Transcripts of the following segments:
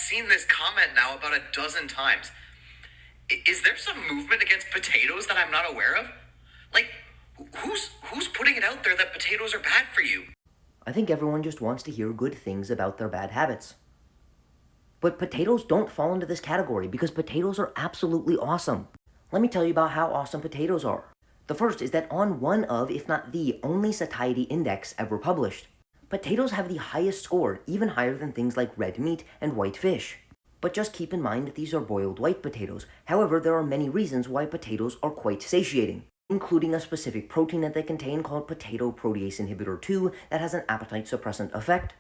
seen this comment now about a dozen times. Is there some movement against potatoes that I'm not aware of? Like, who's putting it out there that potatoes are bad for you? I think everyone just wants to hear good things about their bad habits. But potatoes don't fall into this category because potatoes are absolutely awesome. Let me tell you about how awesome potatoes are. The first is that on one of, if not the only satiety index ever published, potatoes have the highest score, even higher than things like red meat and white fish. But just keep in mind that these are boiled white potatoes. However, there are many reasons why potatoes are quite satiating, including a specific protein that they contain called potato protease inhibitor 2 that has an appetite suppressant effect,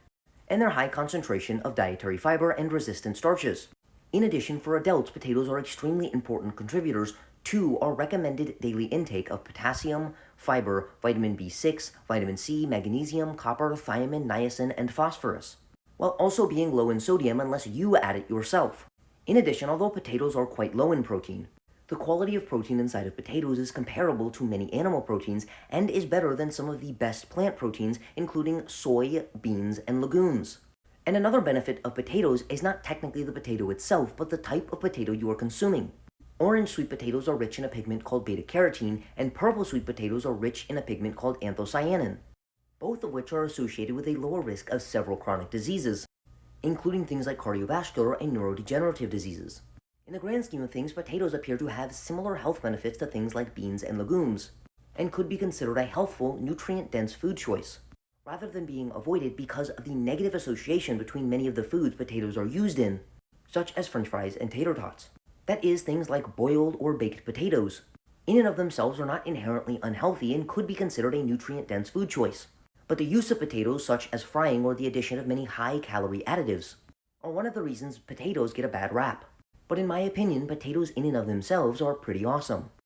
and their high concentration of dietary fiber and resistant starches. In addition, for adults, potatoes are extremely important contributors to our recommended daily intake of potassium, fiber, vitamin B6, vitamin C, magnesium, copper, thiamine, niacin, and phosphorus, while also being low in sodium unless you add it yourself. In addition, although potatoes are quite low in protein, the quality of protein inside of potatoes is comparable to many animal proteins and is better than some of the best plant proteins, including soy, beans, and legumes. And another benefit of potatoes is not technically the potato itself, but the type of potato you are consuming. Orange sweet potatoes are rich in a pigment called beta-carotene, and purple sweet potatoes are rich in a pigment called anthocyanin, both of which are associated with a lower risk of several chronic diseases, including things like cardiovascular and neurodegenerative diseases. In the grand scheme of things, potatoes appear to have similar health benefits to things like beans and legumes, and could be considered a healthful, nutrient-dense food choice, rather than being avoided because of the negative association between many of the foods potatoes are used in, such as french fries and tater tots. That is, things like boiled or baked potatoes, in and of themselves are not inherently unhealthy and could be considered a nutrient-dense food choice. But the use of potatoes, such as frying or the addition of many high-calorie additives, are one of the reasons potatoes get a bad rap. But in my opinion, potatoes in and of themselves are pretty awesome.